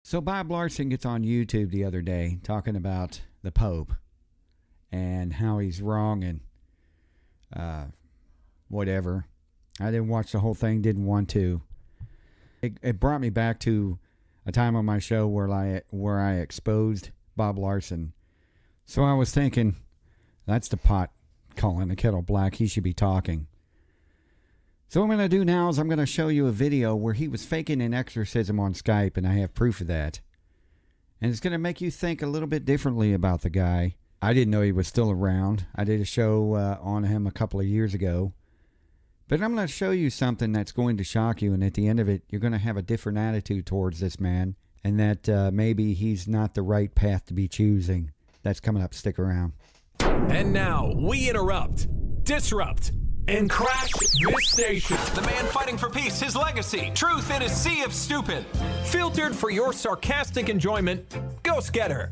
So Bob Larson gets on YouTube the other day talking about the Pope and how he's wrong and whatever. I didn't watch the whole thing, didn't want to. It brought me back to a time on my show where I exposed Bob Larson. So I was thinking, that's the pot calling the kettle black. He should be talking. So what I'm going to do now is I'm going to show you a video where he was faking an exorcism on Skype, and I have proof of that. And it's going to make you think a little bit differently about the guy. I didn't know he was still around. I did a show on him a couple of years ago. But I'm going to show you something that's going to shock you, and at the end of it, you're going to have a different attitude towards this man, and that maybe he's not the right path to be choosing. That's coming up. Stick around. And now, we interrupt, disrupt, and crash this station. The man fighting for peace, his legacy, truth in a sea of stupid. Filtered for your sarcastic enjoyment, Ghostgetter.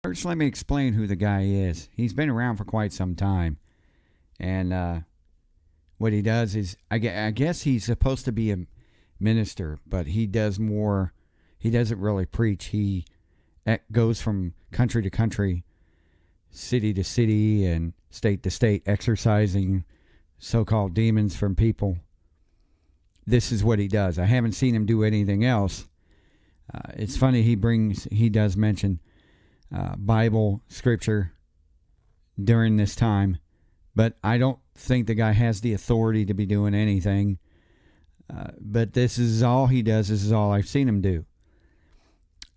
First, let me explain who the guy is. He's been around for quite some time. And what he does is, I guess he's supposed to be a minister, but he does more. He doesn't really preach. He goes from country to country, city to city, and state to state, exorcising so-called demons from people. This is what he does. I haven't seen him do anything else. It's funny, he does mention Bible scripture during this time, but I don't think the guy has the authority to be doing anything. But this is all he does. This is all I've seen him do.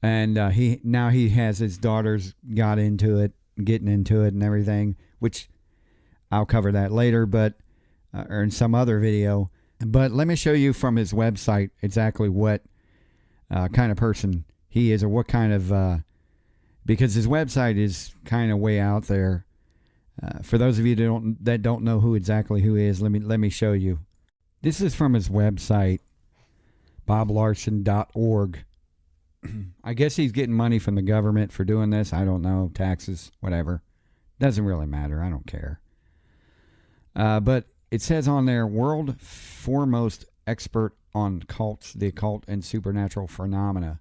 And he has his daughters getting into it and everything, which I'll cover that later, but or in some other video. But let me show you from his website exactly what kind of person he is, or what kind of because his website is kind of way out there. For those of you that don't know who he is, let me show you. This is from his website, boblarson.org. I guess he's getting money from the government for doing this. I don't know, taxes, whatever. Doesn't really matter. I don't care. But it says on there, world foremost expert on cults, the occult, and supernatural phenomena.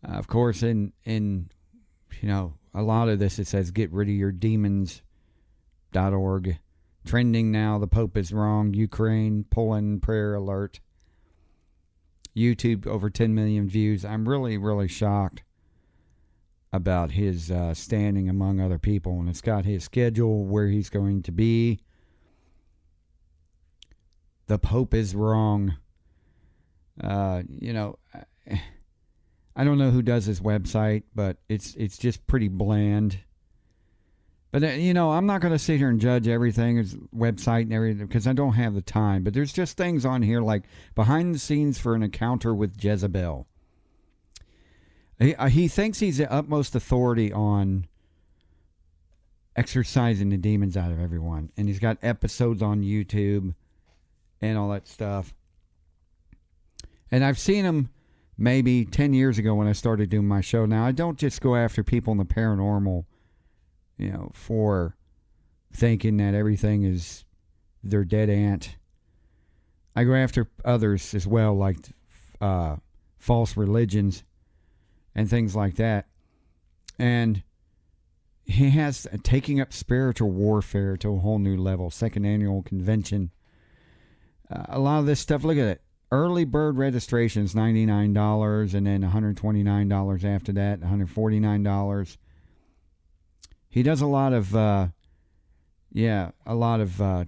Of course, in a lot of this, it says get rid of your demons.org. Trending now, the Pope is wrong. Ukraine, Poland, prayer alert. YouTube, over 10 million views. I'm really, really shocked about his standing among other people. And it's got his schedule, where he's going to be. The Pope is wrong. I don't know who does his website, but it's just pretty bland. But, I'm not going to sit here and judge everything, his website and everything, because I don't have the time. But there's just things on here like behind the scenes for an encounter with Jezebel. He thinks he's the utmost authority on exorcising the demons out of everyone. And he's got episodes on YouTube and all that stuff. And I've seen him maybe 10 years ago when I started doing my show. Now, I don't just go after people in the paranormal, for thinking that everything is their dead aunt. I go after others as well, like false religions and things like that. And he has taking up spiritual warfare to a whole new level. Second annual convention. A lot of this stuff, look at it. Early bird registration is $99, and then $129 after that, $149. He does a lot of,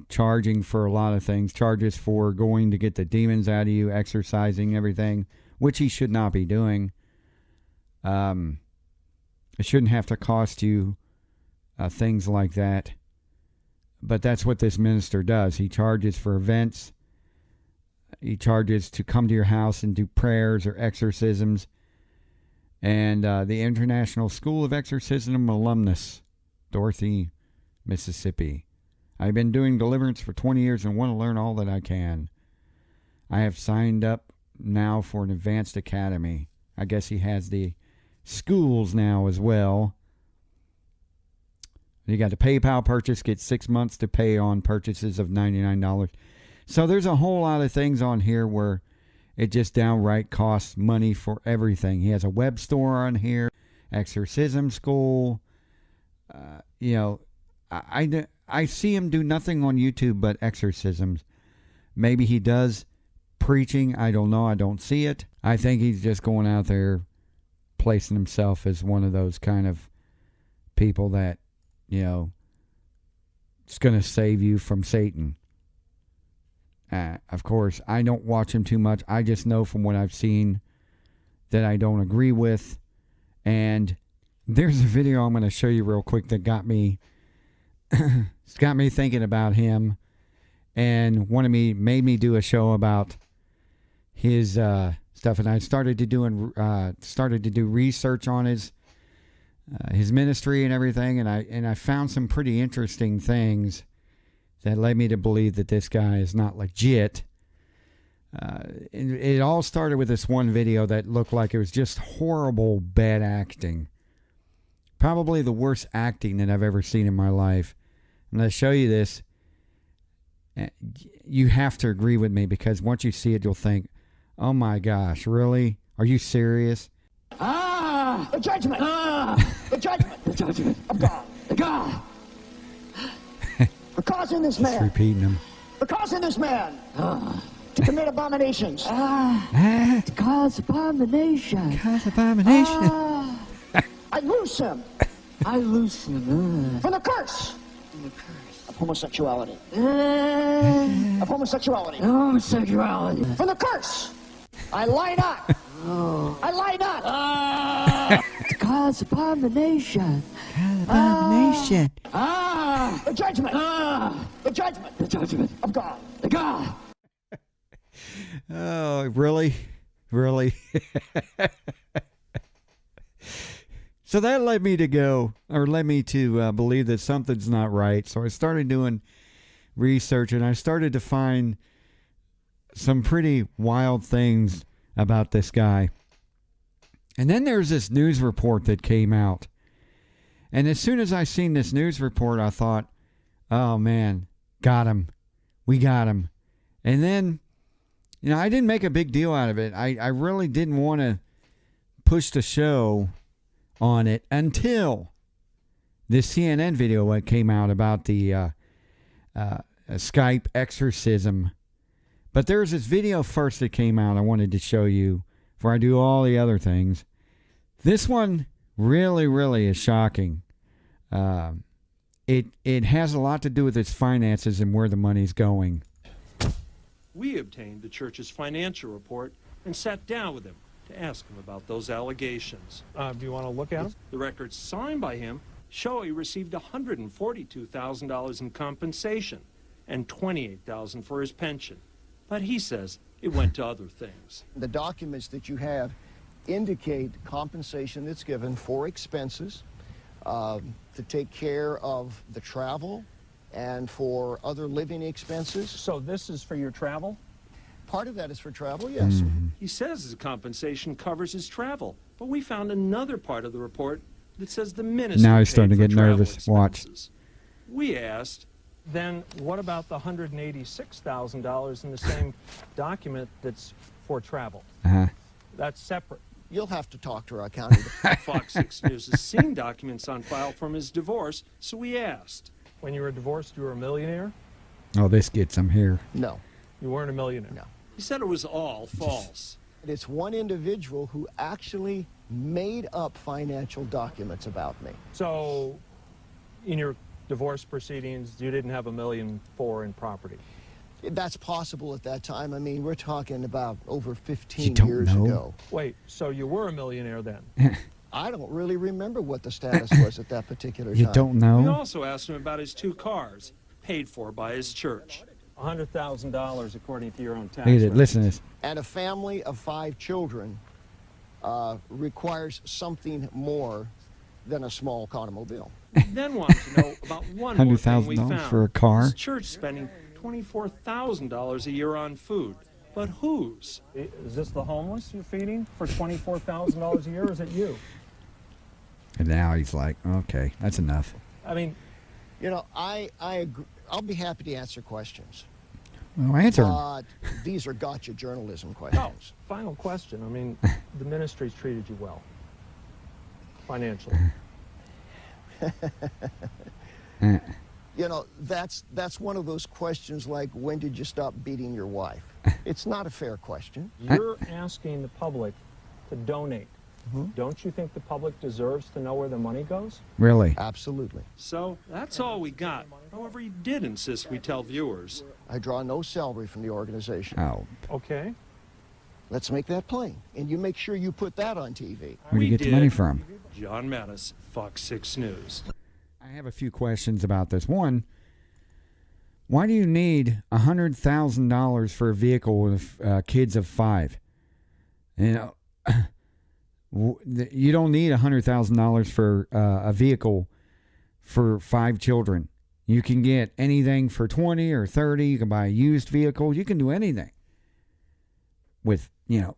charging for a lot of things. Charges for going to get the demons out of you, exorcising everything, which he should not be doing. It shouldn't have to cost you things like that. But that's what this minister does. He charges for events. He charges to come to your house and do prayers or exorcisms. And the International School of Exorcism alumnus, Dorothy, Mississippi. I've been doing deliverance for 20 years and want to learn all that I can. I have signed up now for an advanced academy. I guess he has the schools now as well. You got the PayPal purchase, get 6 months to pay on purchases of $99. So there's a whole lot of things on here where It just downright costs money for everything. He has a web store on here, Exorcism School. You know, I see him do nothing on YouTube but exorcisms. Maybe he does preaching. I don't know. I don't see it. I think he's just going out there placing himself as one of those kind of people that, you know, it's going to save you from Satan. Of course, I don't watch him too much. I just know from what I've seen that I don't agree with. And there's a video I'm going to show you real quick that got me it's got me thinking about him, and made me do a show about his stuff. And I started to do research on his ministry and everything, and I found some pretty interesting things that led me to believe that this guy is not legit. It all started with this one video that looked like it was just horrible, bad acting. Probably the worst acting that I've ever seen in my life. I'm going to show you this. You have to agree with me, because once you see it, you'll think, oh my gosh, really? Are you serious? The judgment! The judgment! The judgment of God! The God! For causing this man! Just repeating them. For causing this man to commit abominations! To cause abomination! Cause abomination! I loose him! I loose him from the curse! from the curse Of homosexuality! Of homosexuality! homosexuality. From the curse! I lie not! I lie not! To cause abomination. Abomination. The judgment! The judgment! The judgment of God! of God. Oh, really? Really? So that led me to believe that something's not right. So I started doing research, and I started to find some pretty wild things about this guy. And then there's this news report that came out. And as soon as I seen this news report, I thought, oh man, got him. We got him. And then, you know, I didn't make a big deal out of it. I really didn't want to push the show on it until this CNN video that came out about the Skype exorcism. But there's this video first that came out I wanted to show you before I do all the other things. This one really, really is shocking. It has a lot to do with its finances and where the money's going. We obtained the church's financial report and sat down with him to ask him about those allegations. Do you want to look at them? The records signed by him show he received $142,000 in compensation and $28,000 for his pension. But he says it went to other things. The documents that you have indicate compensation that's given for expenses to take care of the travel and for other living expenses. So this is for your travel? Part of that is for travel, yes. He says his compensation covers his travel, but we found another part of the report that says the minister Now he's starting to paid get for travel nervous. Watch. expenses. We asked, Then what about the $186,000 in the same document that's for travel? Uh-huh. That's separate. You'll have to talk to our accounting. Fox 6 News has seen documents on file from his divorce, so we asked. When you were divorced, you were a millionaire? Oh, this gets him here. No, You weren't a millionaire? no. He said it was all false. It's one individual who actually made up financial documents about me. So in your divorce proceedings, you didn't have $1.4 million in property? That's possible at that time. I mean, we're talking about over You 15 don't years know? ago. Wait, so you were a millionaire then? I don't really remember what the status was at that particular You time. don't We know? also asked him about his 2 cars, paid for by his church. $100,000 according to your own tax Look at it. records. Listen to this. And a family of 5 children requires something more than a small automobile. We then wanted to know about one more thing we $100,000 found. for a car? His church spending $24,000 a year on food. But whose? Is this the homeless you're feeding for $24,000 a year, or is it you? And now he's like, okay, that's enough. I mean, You know, I agree. I'll be happy to answer questions. Well, answer 'em. But these are gotcha journalism Oh, questions. final question. I mean, the ministry's treated you well. Financially. You know, that's one of those questions like, when did you stop beating your wife? It's not a fair question. You're asking the public to donate. Don't you think the public deserves to know where the money goes? Really? Absolutely. So that's all we got. However, he did insist we tell viewers. I draw no salary from the organization. Oh. Okay. Let's make that plain. And you make sure you put that on TV. Where do you We get the money did. from? John Mattis, Fox 6 News. I have a few questions about this. One, why do you need $100,000 for a vehicle with kids of 5? You know, you don't need $100,000 for a vehicle for 5 children. You can get anything for 20 or 30. You can buy a used vehicle. You can do anything with,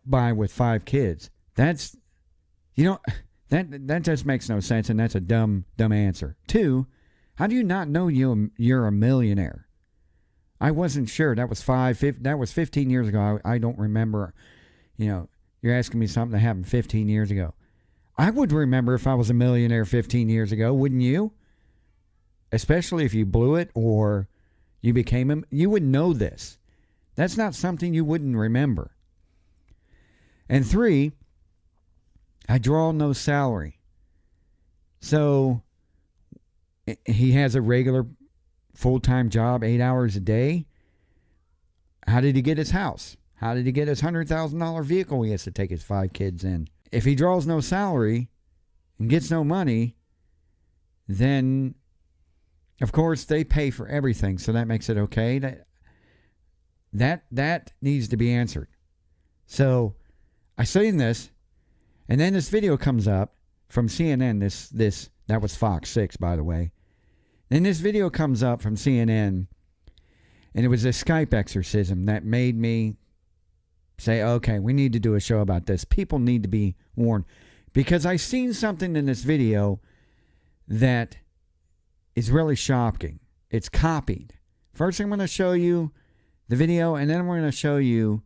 buy with 5 kids. That's, that just makes no sense, and that's a dumb answer. 2, how do you not know you're a millionaire? I wasn't sure. That was 15 years ago. I don't remember. You're asking me something that happened 15 years ago. I would remember if I was a millionaire 15 years ago, wouldn't you? Especially if you blew it or you became you would know this. That's not something you wouldn't remember. And 3, I draw no salary. So he has a regular full-time job, 8 hours a day. How did he get his house? How did he get his $100,000 vehicle he has to take his 5 kids in? If he draws no salary and gets no money, then, of course, they pay for everything, so that makes it okay. That needs to be answered. So I seen this, and then this video comes up from CNN. That was Fox 6, by the way. Then this video comes up from CNN, and it was a Skype exorcism that made me say, okay, we need to do a show about this. People need to be warned. Because I seen something in this video that is really shocking. It's copied. First, I'm going to show you the video, and then I'm going to show you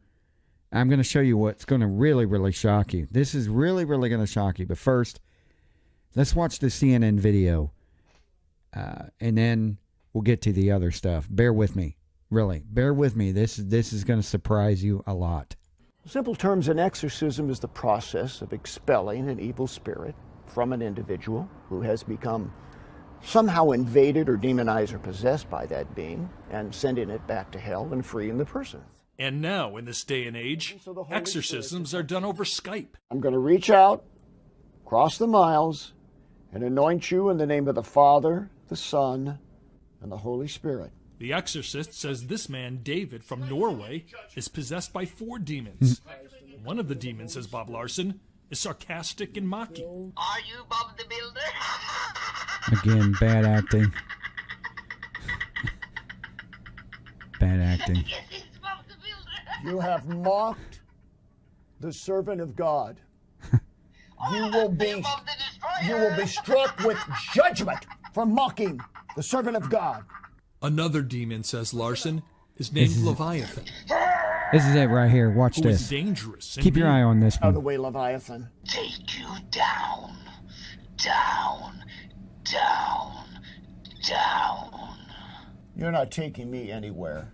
what's going to really, really shock you. This is really, really going to shock you. But first, let's watch the CNN video, and then we'll get to the other stuff. Bear with me. Really, bear with me. This is going to surprise you a lot. In simple terms, an exorcism is the process of expelling an evil spirit from an individual who has become somehow invaded or demonized or possessed by that being, and sending it back to hell and freeing the person. And now, in this day and age, exorcisms are done over Skype. I'm going to reach out, cross the miles, and anoint you in the name of the Father, the Son, and the Holy Spirit. The Exorcist says this man, David, from Norway, is possessed by 4 demons. One of the demons, says Bob Larson, is sarcastic and mocking. Are you Bob the Builder? Again, bad acting. Bad acting. Yes, it's Bob the Builder. You have mocked the servant of God. You will be struck with judgment for mocking the servant of God. Another demon, says Larson, is named Leviathan, This is it right here. Watch who is this. dangerous. and Keep your eye on this Out of the one. way, Leviathan. Take you down, down, down, down, You're not taking me anywhere.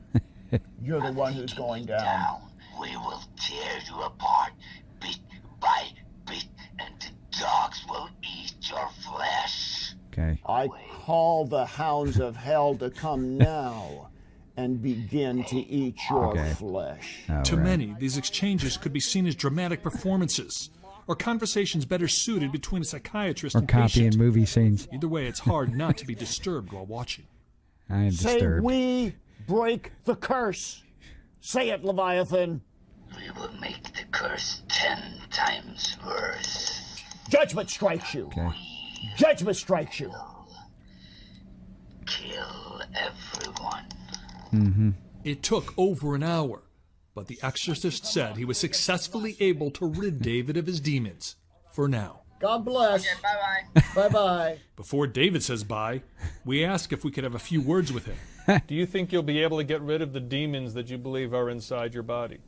You're the one who's going down. down. We will tear you apart, bit by bit, and the dogs will eat your flesh. Okay. I call the hounds of hell to come now and begin to eat your flesh. All To right. many, these exchanges could be seen as dramatic performances, or conversations better suited between a psychiatrist Or and copying patient. movie scenes. Either way, it's hard not to be disturbed while watching. I am Say, disturbed. we break the curse. Say it, Leviathan. We will make the curse 10 times worse. Judgment strikes you. Okay. Judgment strikes you. Kill everyone. It took over an hour, but the exorcist said he was successfully able to rid David of his demons, for now. God bless. Okay, bye-bye. Bye-bye. Before David says bye, we ask if we could have a few words with him. Do you think you'll be able to get rid of the demons that you believe are inside your body?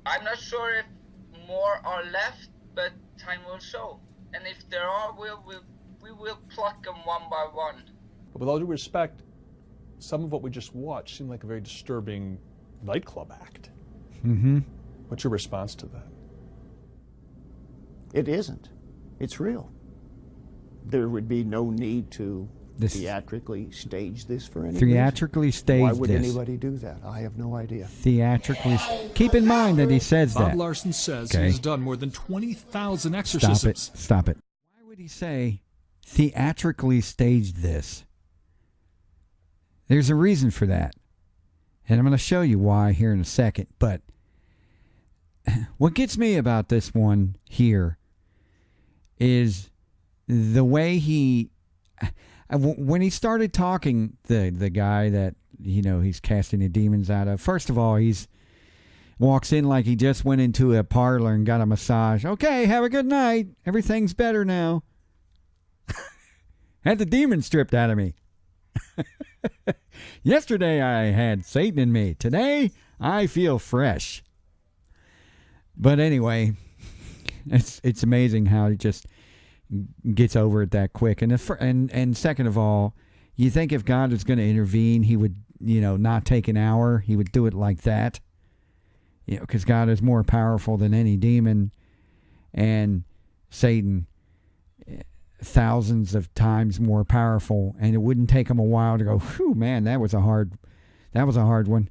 I'm not sure if more are left, but time will show. And if there are, we will pluck them one by one. But with all due respect, some of what we just watched seemed like a very disturbing nightclub act. Mm-hmm. What's your response to that? It isn't. It's real. There would be no need to theatrically stage this for any Theatrically reason. stage Why would this? anybody do that? I have no idea. Theatrically. Keep in mind that he says Bob that. Larson says Okay. he has done more than 20,000 exorcisms. Stop it. Why would he say theatrically staged this? There's a reason for that. And I'm going to show you why here in a second. But what gets me about this one here is the way when he started talking, the guy that, he's casting the demons out of, first of all, he's walks in like he just went into a parlor and got a massage. Okay, have a good night. Everything's better now. Had the demon stripped out of me. Yesterday I had Satan in me. Today I feel fresh. But anyway, it's amazing how he just gets over it that quick. And second of all, you think if God was going to intervene, he would, not take an hour. He would do it like that. Because God is more powerful than any demon, and Satan thousands of times more powerful, and it wouldn't take him a while to go, whew, man, that was a hard one.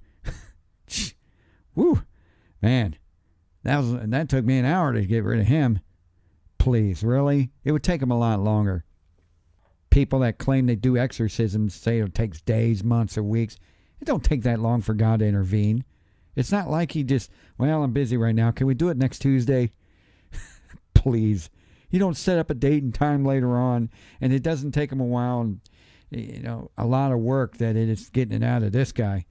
Whew, man, that took me an hour to get rid of him. Please, really? It would take him a lot longer. People that claim they do exorcisms say it takes days, months, or weeks. It don't take that long for God to intervene. It's not like he just, well, I'm busy right now. Can we do it next Tuesday? Please. You don't set up a date and time later on, and it doesn't take him a while and, a lot of work that it is getting it out of this guy.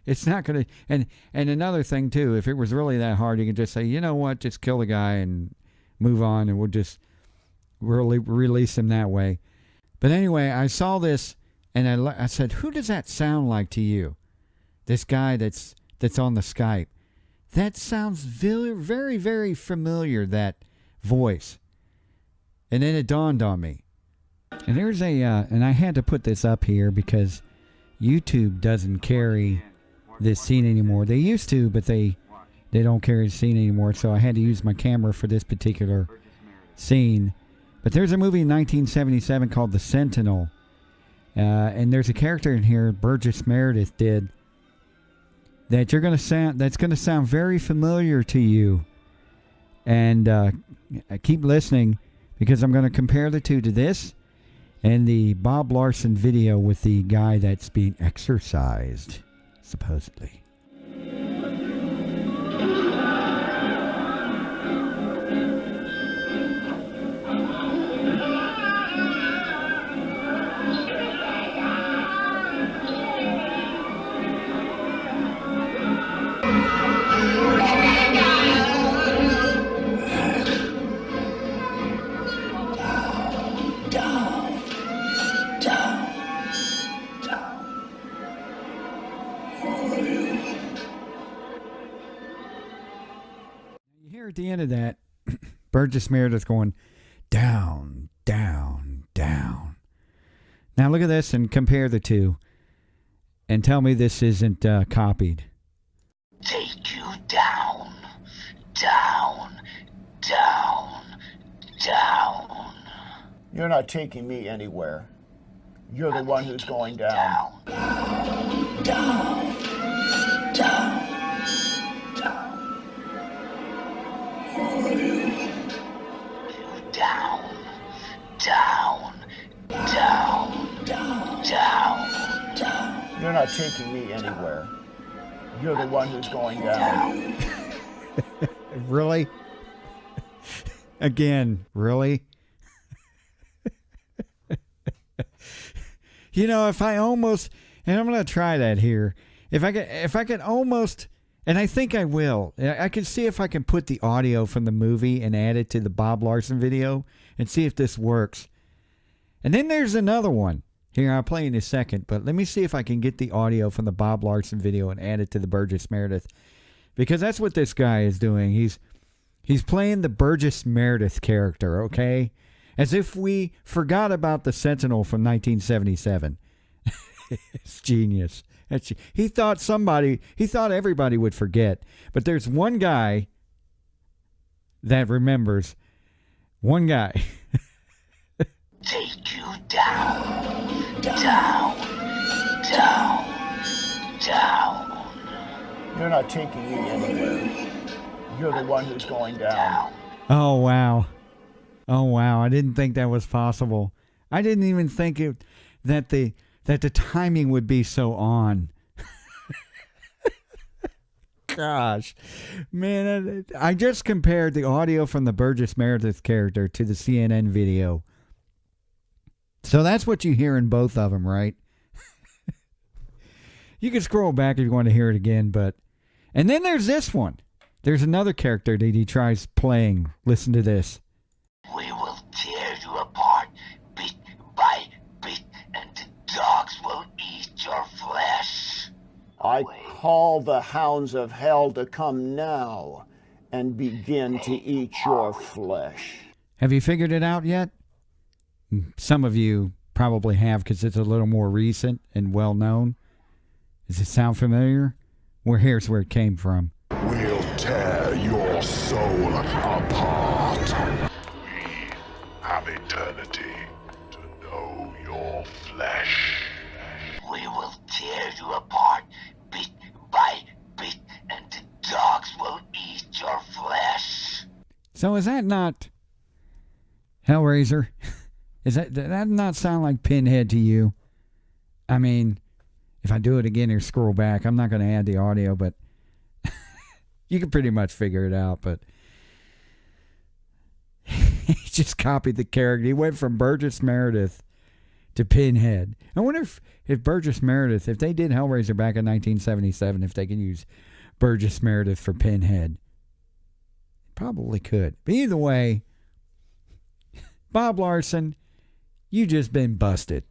It's not going to, and another thing too, if it was really that hard, you could just say, you know what, just kill the guy and move on, and we'll just really release him that way. But anyway, I saw this, and I said, who does that sound like to you? This guy that's on the Skype. That sounds very, very, very familiar, that voice. And then it dawned on me. And there's and I had to put this up here because YouTube doesn't carry this scene anymore. They used to, but they don't carry the scene anymore, so I had to use my camera for this particular scene. But there's a movie in 1977 called The Sentinel. And there's a character in here, Burgess Meredith did, that's going to sound very familiar to you. And keep listening, because I'm going to compare the two to this and the Bob Larson video with the guy that's being exorcised, supposedly. At the end of that, Burgess Meredith going down, down, down. Now look at this and compare the two, and tell me this isn't copied. Take you down, down, down, down. You're not taking me anywhere. You're the one who's going down. Down, down, down. Down, down, down, down, down. You're not taking me anywhere. You're the one who's going down. Really? Again, really? If I almost, and I'm going to try that here. If I could almost And I think I will. I can see if I can put the audio from the movie and add it to the Bob Larson video and see if this works. And then there's another one. Here, I'll play in a second, but let me see if I can get the audio from the Bob Larson video and add it to the Burgess Meredith. Because that's what this guy is doing. He's playing the Burgess Meredith character, okay? As if we forgot about the Sentinel from 1977. It's genius. He thought everybody would forget. But there's one guy that remembers. One guy. Take you down, down, down, down. You're not taking me anywhere. You're the one who's going down. Oh, wow. Oh, wow. I didn't think that was possible. I didn't even think that the timing would be so on. Gosh. Man, I just compared the audio from the Burgess Meredith character to the CNN video. So that's what you hear in both of them, right? You can scroll back if you want to hear it again, but... And then there's this one. There's another character that he tries playing. Listen to this. We will tear you apart, bit by bit, and the dogs will eat your flesh. I call the hounds of hell to come now and begin to eat your flesh. Have you figured it out yet? Some of you probably have because it's a little more recent and well known. Does it sound familiar? Well, here's where it came from. We'll tear your soul apart. We have eternity to know your flesh. We will tear you apart, bit by bit, and the dogs will eat your flesh. So is that not Hellraiser? Does that not sound like Pinhead to you? I mean, if I do it again or scroll back, I'm not going to add the audio, but you can pretty much figure it out. But he just copied the character. He went from Burgess Meredith to Pinhead. I wonder if Burgess Meredith, if they did Hellraiser back in 1977, if they can use Burgess Meredith for Pinhead. Probably could. But either way, Bob Larson, you just been busted.